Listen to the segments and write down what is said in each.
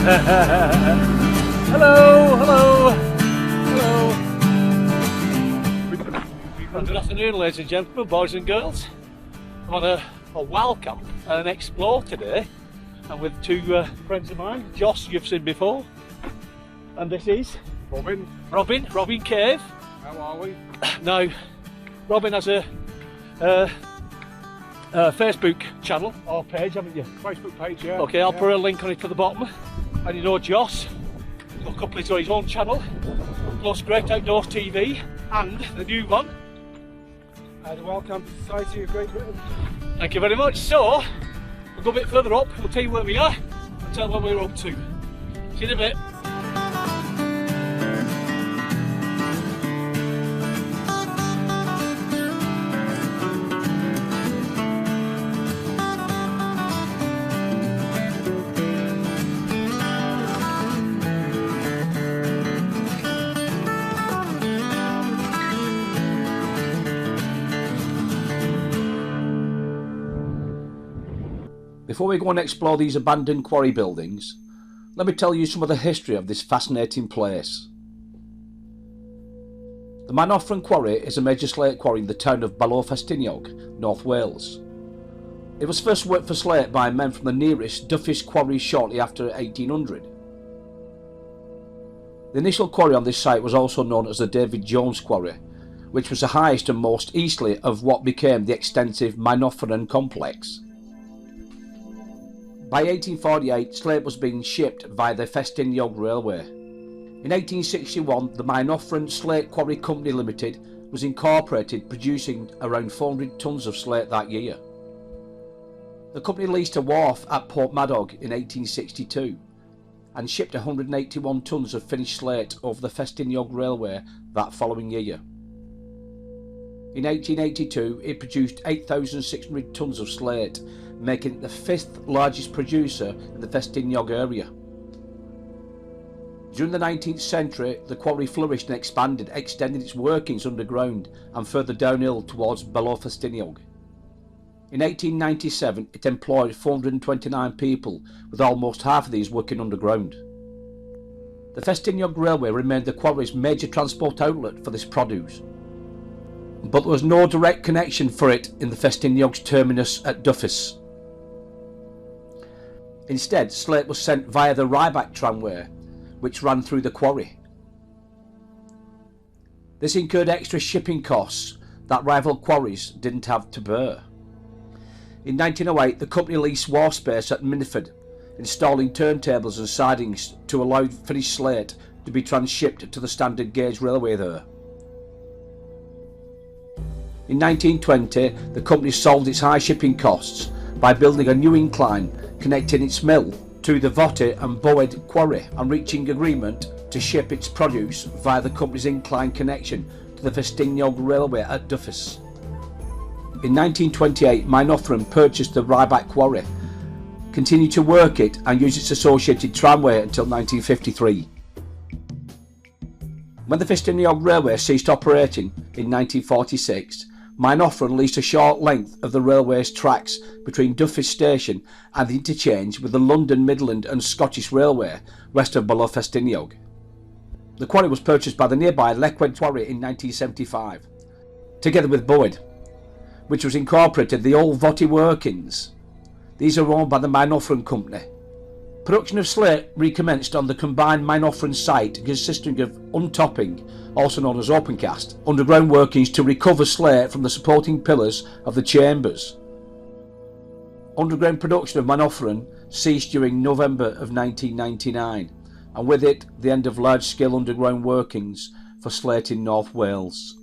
Hello, hello, hello. Good afternoon, ladies and gentlemen, boys and girls. I'm on a wild camp and an explore today. I'm with two friends of mine. Joss, you've seen before, and this is Robin Cave. How are we? Now, Robin has a Facebook channel or page, haven't you? Facebook page, yeah. Okay, I'll put a link on it to the bottom. And you know Joss, a couple, he's got his own channel, plus Great Outdoors TV, and the new one, The Wildcamp Society of Great Britain. Thank you very much. So, we'll go a bit further up, we'll tell you where we are, and tell what we're up to. See you in a bit. Before we go and explore these abandoned quarry buildings, let me tell you some of the history of this fascinating place. The Maenofferen quarry is a major slate quarry in the town of Ballow-Festiniog, North Wales. It was first worked for slate by men from the nearest Duffish quarry shortly after 1800. The initial quarry on this site was also known as the David Jones quarry, which was the highest and most easterly of what became the extensive Maenofferen complex. By 1848, slate was being shipped via the Festiniog Railway. In 1861, the Maenofferen Slate Quarry Company Limited was incorporated, producing around 400 tonnes of slate that year. The company leased a wharf at Port Madog in 1862 and shipped 181 tonnes of finished slate over the Festiniog Railway that following year. In 1882, it produced 8,600 tonnes of slate, making it the fifth largest producer in the Festiniog area. During the 19th century, the quarry flourished and expanded, extending its workings underground and further downhill towards Ballow-Festiniog. In 1897, it employed 429 people, with almost half of these working underground. The Festiniog Railway remained the quarry's major transport outlet for this produce, but there was no direct connection for it in the Festiniog's terminus at Duffish. Instead, slate was sent via the Ryback tramway, which ran through the quarry. This incurred extra shipping costs that rival quarries didn't have to bear. In 1908, the company leased wharf space at Maenofferen, installing turntables and sidings to allow finished slate to be transshipped to the standard gauge railway there. In 1920, the company solved its high shipping costs by building a new incline connecting its mill to the Votti and Boed quarry and reaching agreement to ship its produce via the company's incline connection to the Festiniog Railway at Duffish. In 1928, Maenofferen purchased the Ryback quarry, continued to work it and use its associated tramway until 1953. When the Festiniog Railway ceased operating in 1946, Maenofferen leased a short length of the railway's tracks between Duffish Station and the interchange with the London, Midland and Scottish Railway west of Ballow-Festiniog. The quarry was purchased by the nearby Leckwed Quarry in 1975, together with Boed, which was incorporated the old Votti workings. These are owned by the Maenofferen Company. Production of slate recommenced on the combined Maenofferen site, consisting of untopping, also known as open cast, underground workings to recover slate from the supporting pillars of the chambers. Underground production of Maenofferen ceased during November of 1999, and with it the end of large-scale underground workings for slate in North Wales.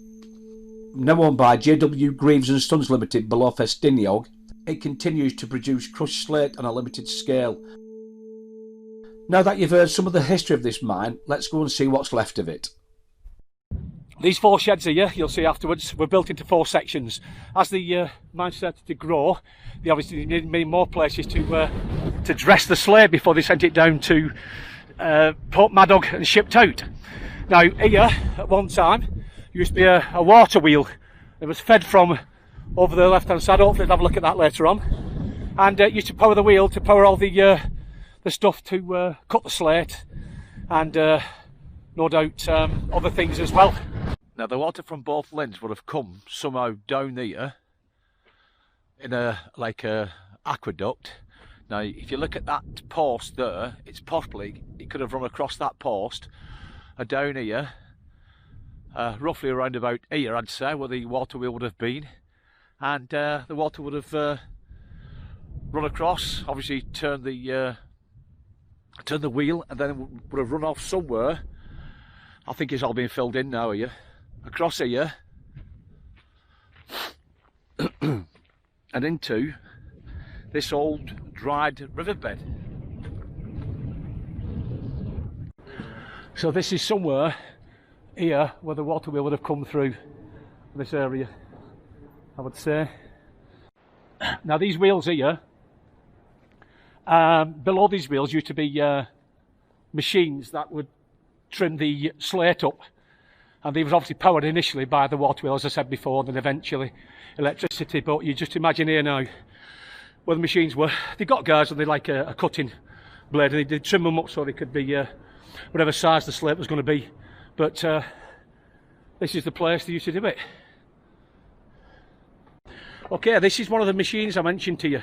Now owned by JW Greaves and Sons Limited, Ballow-Festiniog, it continues to produce crushed slate on a limited scale. Now that you've heard some of the history of this mine, let's go and see what's left of it. These four sheds here, you'll see afterwards, were built into four sections. As the mine started to grow, they obviously needed many more places to dress the slate before they sent it down to Port Madog and shipped out. Now here, at one time, used to be a water wheel. It was fed from over the left hand side. Hopefully we'll have a look at that later on. And it used to power the wheel to power all the the stuff to cut the slate, and no doubt other things as well. Now the water from both links would have come somehow down here in a aqueduct. Now if you look at that post there, it's possibly it could have run across that post down here, roughly around about here I'd say, where the water wheel would have been, and the water would have run across, obviously turn the wheel, and then it would have run off somewhere. I think it's all been filled in now here, across here and into this old dried riverbed. So this is somewhere here where the water wheel would have come through this area, I would say. Now these wheels here, below these wheels used to be machines that would trim the slate up, and they was obviously powered initially by the water wheel, as I said before, then eventually electricity. But you just imagine here now where the machines were, they got guards and they like a cutting blade, and they trim them up so they could be whatever size the slate was going to be. But this is the place they used to do it. Okay, this is one of the machines I mentioned to you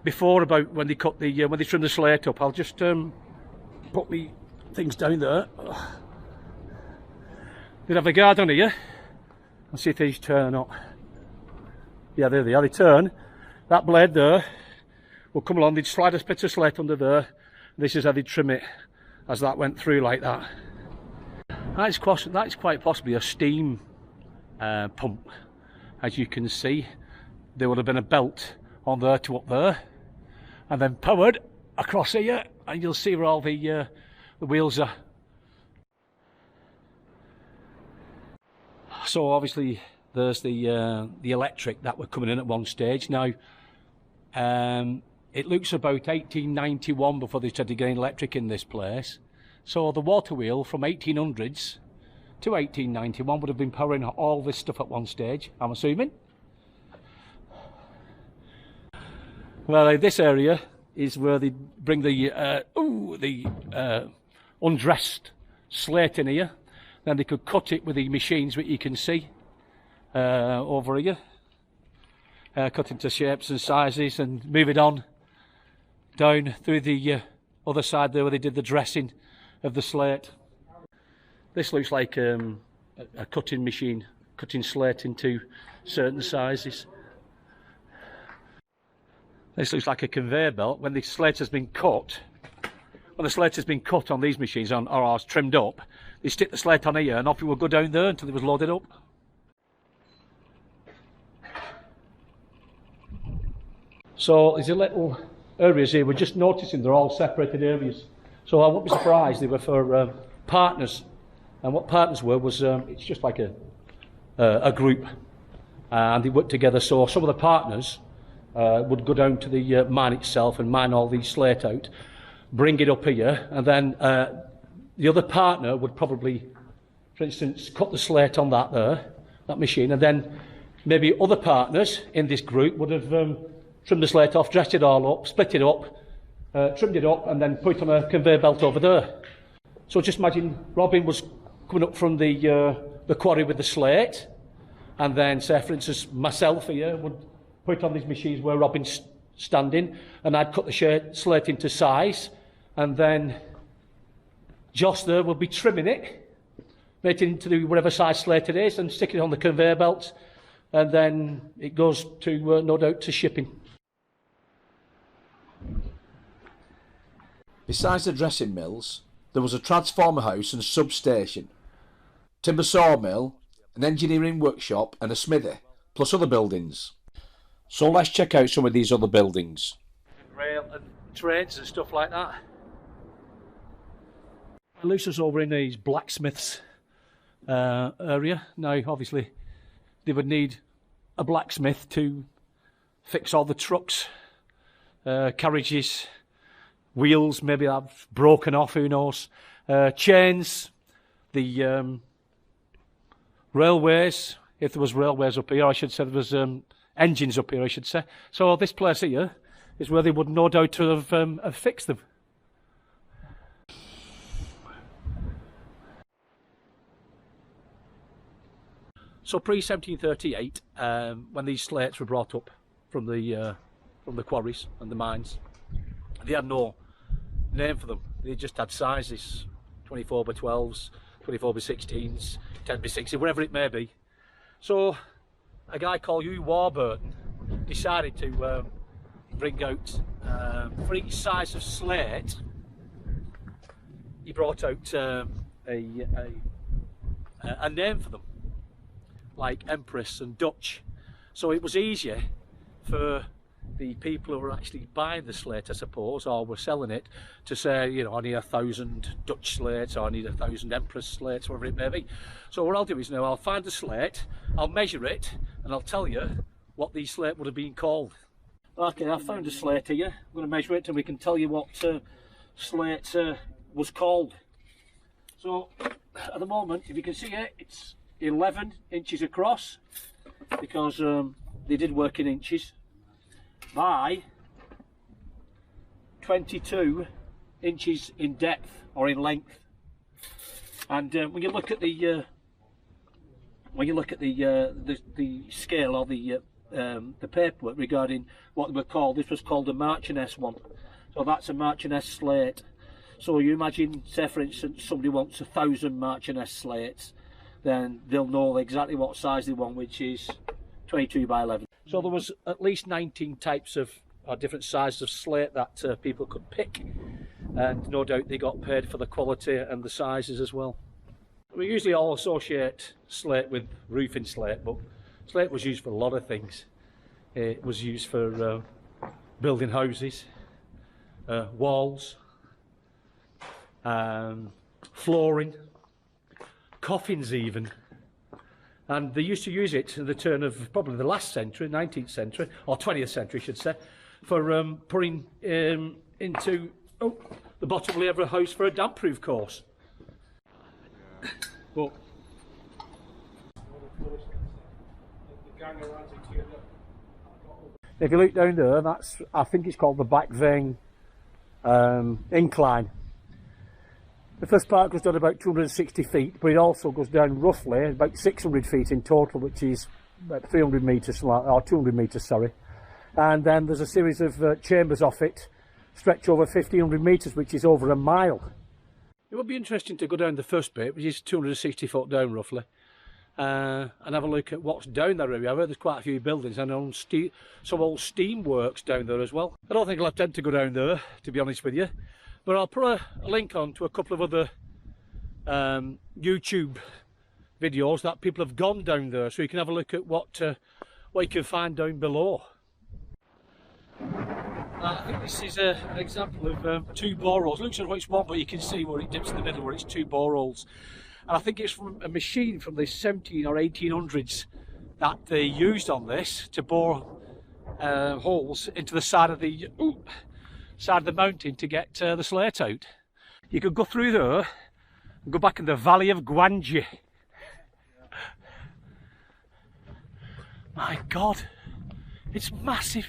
before about when they cut the when they trim the slate up. I'll just put me things down there. They'd have a guard on here. Let's see if these turn or not. Yeah, there they are. They turn. That blade there will come along. They'd slide a bit of slate under there. This is how they'd trim it as that went through like that. That's quite possibly a steam pump. As you can see, there would have been a belt on there to up there, and then powered across here, and you'll see where all the wheels are. So obviously there's the electric that were coming in at one stage. Now it looks about 1891 before they started getting electric in this place. So the water wheel from 1800s to 1891 would have been powering all this stuff at one stage, I'm assuming. Well, this area is where they bring the undressed slate in here. Then they could cut it with the machines, which you can see over here. Cut into shapes and sizes and move it on down through the other side there where they did the dressing of the slate. This looks like a cutting machine, cutting slate into certain sizes. This looks like a conveyor belt. When the slate has been cut, on these machines or trimmed up, they stick the slate on here and off it will go down there until it was loaded up. So there's a little areas here. We're just noticing they're all separated areas. So I wouldn't be surprised they were for partners. And what partners were was it's just like a group, and they work together. So some of the partners would go down to the mine itself and mine all these slate out, bring it up here, and then the other partner would probably, for instance, cut the slate on that machine, and then maybe other partners in this group would have trimmed the slate off, dressed it all up, split it up, trimmed it up, and then put it on a conveyor belt over there. So just imagine Robin was coming up from the quarry with the slate, and then say, for instance, myself here would put it on these machines where Robin's standing, and I'd cut the slate into size, and then Joss there will be trimming it, making it into whatever size slate it is, and sticking it on the conveyor belt, and then it goes to no doubt to shipping. Besides the dressing mills, there was a transformer house and substation, timber sawmill, an engineering workshop and a smithy, plus other buildings. So let's check out some of these other buildings. Rail and trains and stuff like that. Lucy's over in these blacksmiths area. Now obviously they would need a blacksmith to fix all the trucks, carriages, wheels maybe have broken off, who knows, chains, the railways, if there was railways up here I should say, there was engines up here I should say. So this place here is where they would no doubt have fixed them. So pre-1738, when these slates were brought up from the quarries and the mines, they had no name for them. They just had sizes: 24 by 12s, 24 by 16s, 10 by 60, whatever it may be. So a guy called Hugh Warburton decided to bring out, for each size of slate, he brought out a name for them, like Empress and Dutch. So it was easier for the people who were actually buying the slate, I suppose, or were selling it, to say, you know, I need 1,000 Dutch slates, or I need 1,000 Empress slates, whatever it may be. So what I'll do is now I'll find the slate, I'll measure it, and I'll tell you what the slate would have been called. Okay, I've found a slate here. I'm going to measure it and we can tell you what slate was called. So at the moment, if you can see it, it's 11 inches across, because they did work in inches, by 22 inches in depth or in length. And when you look at the scale or the paperwork regarding what they were called, this was called a Marchioness one. So that's a Marchioness slate. So you imagine, say for instance, somebody wants 1,000 Marchioness slates, then they'll know exactly what size they want, which is 22 by 11. So there was at least 19 types of, or different sizes of slate that people could pick, and no doubt they got paid for the quality and the sizes as well. We usually all associate slate with roofing slate, but slate was used for a lot of things. It was used for building houses, walls, flooring, coffins even. And they used to use it at the turn of probably the last century, 19th century, or 20th century I should say, for putting into the bottom layer of a house for a damp-proof course. But if you look down there, that's, I think it's called the back vein incline. The first part goes down about 260 feet, but it also goes down roughly about 600 feet in total, which is about 300 metres, or 200 metres, sorry. And then there's a series of chambers off it, stretch over 1,500 metres, which is over a mile. It would be interesting to go down the first bit, which is 260 foot down roughly, and have a look at what's down that area. I've heard there's quite a few buildings and some old steam works down there as well. I don't think I'll have time to go down there, to be honest with you. But I'll put a link on to a couple of other YouTube videos that people have gone down there, so you can have a look at what you can find down below. I think this is an example of two boreholes. Looks like it's one, but you can see where it dips in the middle, where it's two boreholes. And I think it's from a machine from the 17 or 1800s that they used on this to bore holes into the side of the mountain to get the slate out. You could go through there and go back in the valley of Guanji. My God, it's massive.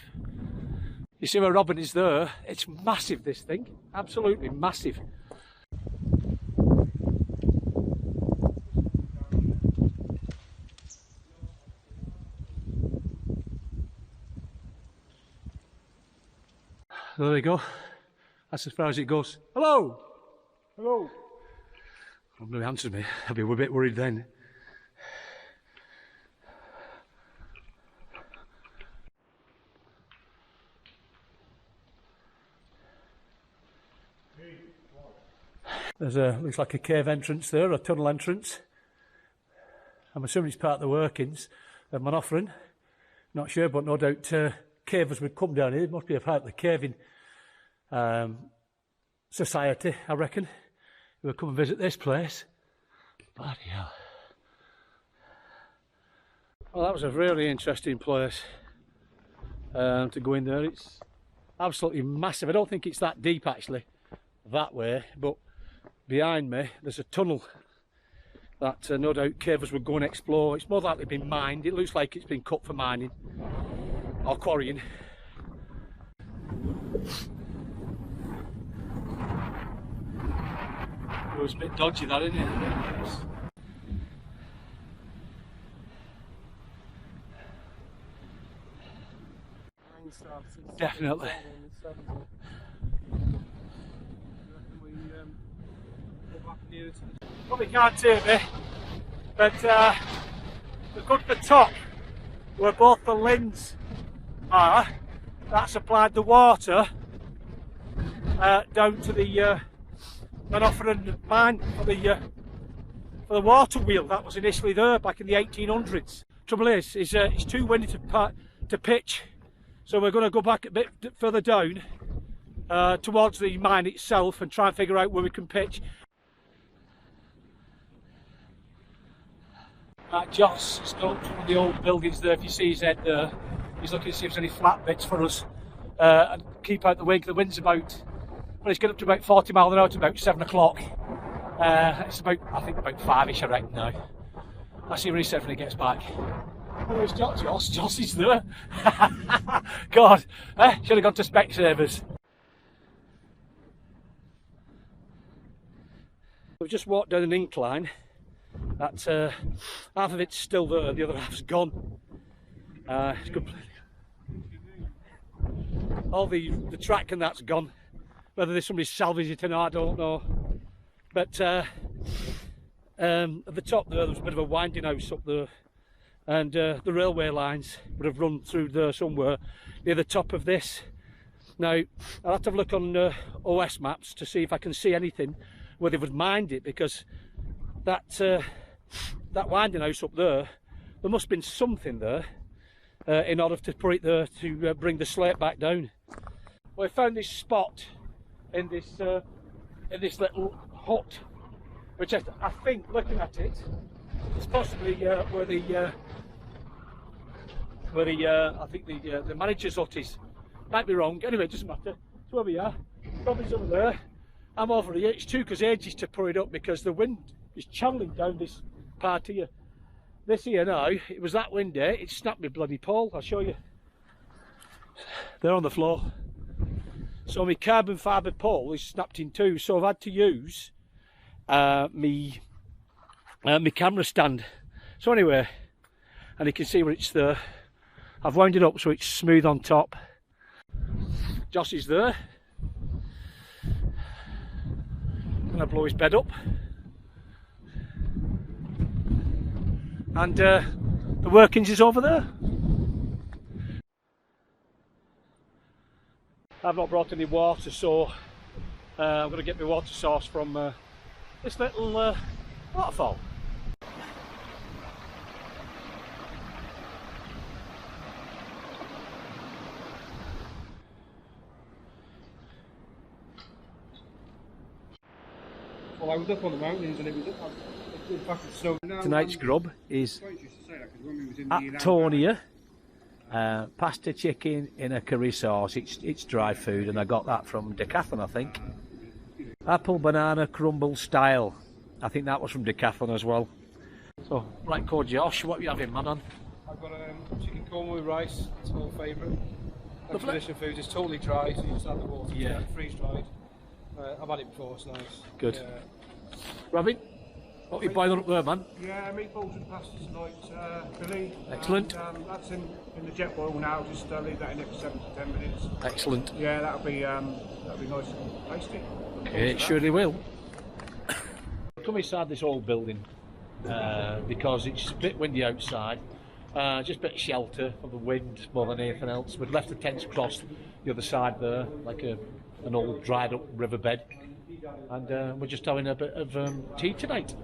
You see where Robin is there? It's massive, this thing, absolutely massive. There we go. That's as far as it goes. Hello! Hello. I'm going to answer me. I'll be a bit worried then. There's looks like a cave entrance there, a tunnel entrance. I'm assuming it's part of the workings of Maenofferen. Not sure, but no doubt cavers would come down here. It must be a part of the caving society, I reckon, who would come and visit this place. Bloody hell. Well, that was a really interesting place to go in there. It's absolutely massive. I don't think it's that deep actually, that way, but behind me there's a tunnel that no doubt cavers would go and explore. It's more likely been mined. It looks like it's been cut for mining or quarrying. It was a bit dodgy that, isn't it? Definitely. Probably can't hear me, but the good for top where both the lins are, that supplied the water down to the Maenofferen mine for the water wheel that was initially there back in the 1800s. Trouble is it's too windy to pitch, so we're going to go back a bit further down towards the mine itself and try and figure out where we can pitch. Joss has got one of the old buildings there. If you see his head there, he's looking to see if there's any flat bits for us and keep out the wind. The wind's about, well, it's getting up to about 40 miles an hour to about 7 o'clock. It's about, I think, about 5ish, I reckon now. I'll see what he said when he gets back. Where's Joss? Joss is there. God, should have gone to Specsavers. We've just walked down an incline. That half of it's still there, the other half's gone. It's good. All the track and that's gone. Whether there's somebody salvaged it or not, I don't know. But at the top there's a bit of a winding house up there, and the railway lines would have run through there somewhere near the top of this. Now I'll have to have a look on OS maps to see if I can see anything where they would mind it, because that winding house up there must have been something there in order to put it there to bring the slate back down. Well, I found this spot in this little hut, which I think, looking at it, is possibly where I think the manager's hut is. Might be wrong. Anyway, it doesn't matter. It's where we are. Robin's over there. I'm over here. It took us ages to put it up because the wind is channeling down this part here. This here now, it was that windy, it snapped my bloody pole. I'll show you. They're on the floor. So my carbon fibre pole is snapped in two, so I've had to use my camera stand. So anyway, and you can see where it's there. I've wound it up so it's smooth on top. Joss is there. I'm going to blow his bed up. And the workings is over there. I've not brought any water, so I'm going to get my water source from this little waterfall. Well, I was up on the mountains and it was up. In fact, it's snowed. Tonight's grub is Tonia, pasta chicken in a curry sauce. It's dry food, and I got that from Decathlon, I think. Apple banana crumble style. I think that was from Decathlon as well. So, right, called Josh, what are you having, man? I've got chicken korma with rice. It's my favourite. That's traditional food. It's totally dry, so you just add the water. Yeah. Freeze dried. I've had it before. It's nice. Good. Robin, what are you boiling up there, man? Yeah, meatballs and pastas tonight, Billy. Excellent. And, that's in the jet boil now. Just leave that in there for 7 to 10 minutes. Excellent. Yeah, that'll be nice and tasty. Okay, it surely will. Come inside this old building because it's a bit windy outside. Just a bit of shelter from the wind more than anything else. We've left the tents across the other side there, like an old dried up riverbed. And we're just having a bit of tea tonight.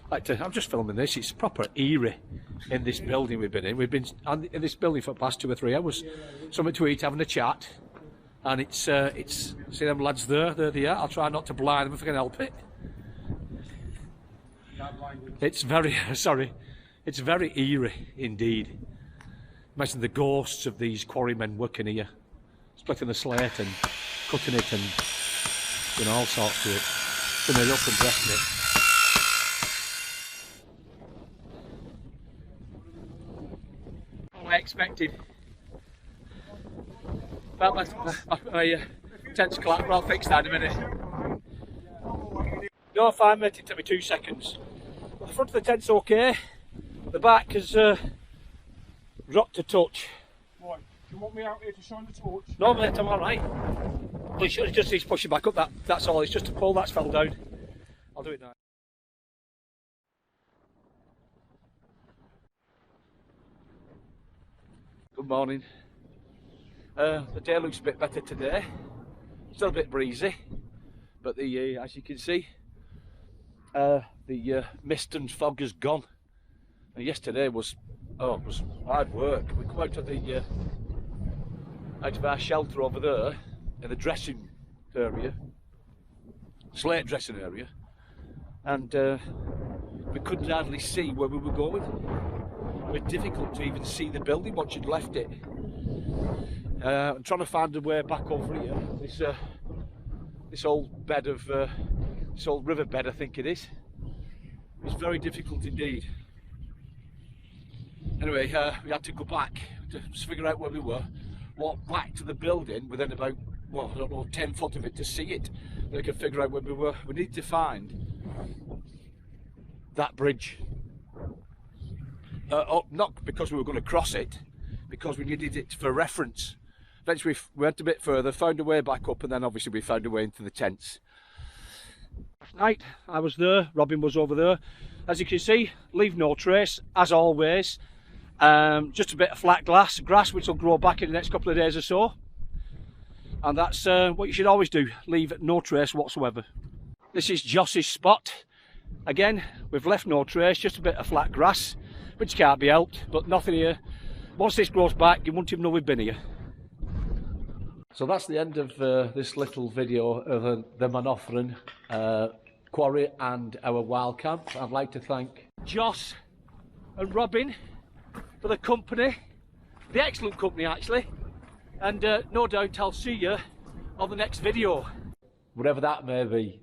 I'm just filming this. It's proper eerie in this building we've been in. We've been in this building for the past 2 or 3 hours. Something to eat, having a chat, and it's see them lads there they are. I'll try not to blind them if I can help it. It's very it's very eerie indeed. Imagine the ghosts of these quarrymen working here, splitting the slate and cutting it and doing all sorts to it, trimming it up and dressing it. All I expected. But my tent's collapsed, but I'll fix that in a minute. No, 5 minutes, it took me 2 seconds. The front of the tent's okay. The back has Rot to touch. Right, do you want me out here to shine the torch? No mate, I'm alright. Well, it just needs pushing back up, that's all. It's just a pole that's fell down. I'll do it now. Good morning. The day looks a bit better today. Still a bit breezy, but the as you can see, the mist and fog has gone. And yesterday was hard work. We come out of our shelter over there in the dressing area, slate dressing area, and we couldn't hardly see where we were going. It was difficult to even see the building once you'd left it. I'm trying to find a way back over here. This old bed of this old riverbed, I think it is. It's very difficult indeed. Anyway, we had to go back to figure out where we were. Walk back to the building within about, well, I don't know, 10 foot of it to see it. Then I could figure out where we were. We need to find that bridge. Not because we were going to cross it, because we needed it for reference. Eventually we went a bit further, found a way back up, and then obviously we found a way into the tents. Last night I was there, Robin was over there. As you can see, leave no trace, as always. Just a bit of flat grass which will grow back in the next couple of days or so. And that's what you should always do, leave no trace whatsoever. This is Joss's spot. Again, we've left no trace, just a bit of flat grass, which can't be helped, but nothing here. Once this grows back, you won't even know we've been here. So that's the end of this little video of the Maenofferen quarry and our wild camp. I'd like to thank Joss and Robin for the company, the excellent company actually, and no doubt I'll see you on the next video. Whatever that may be.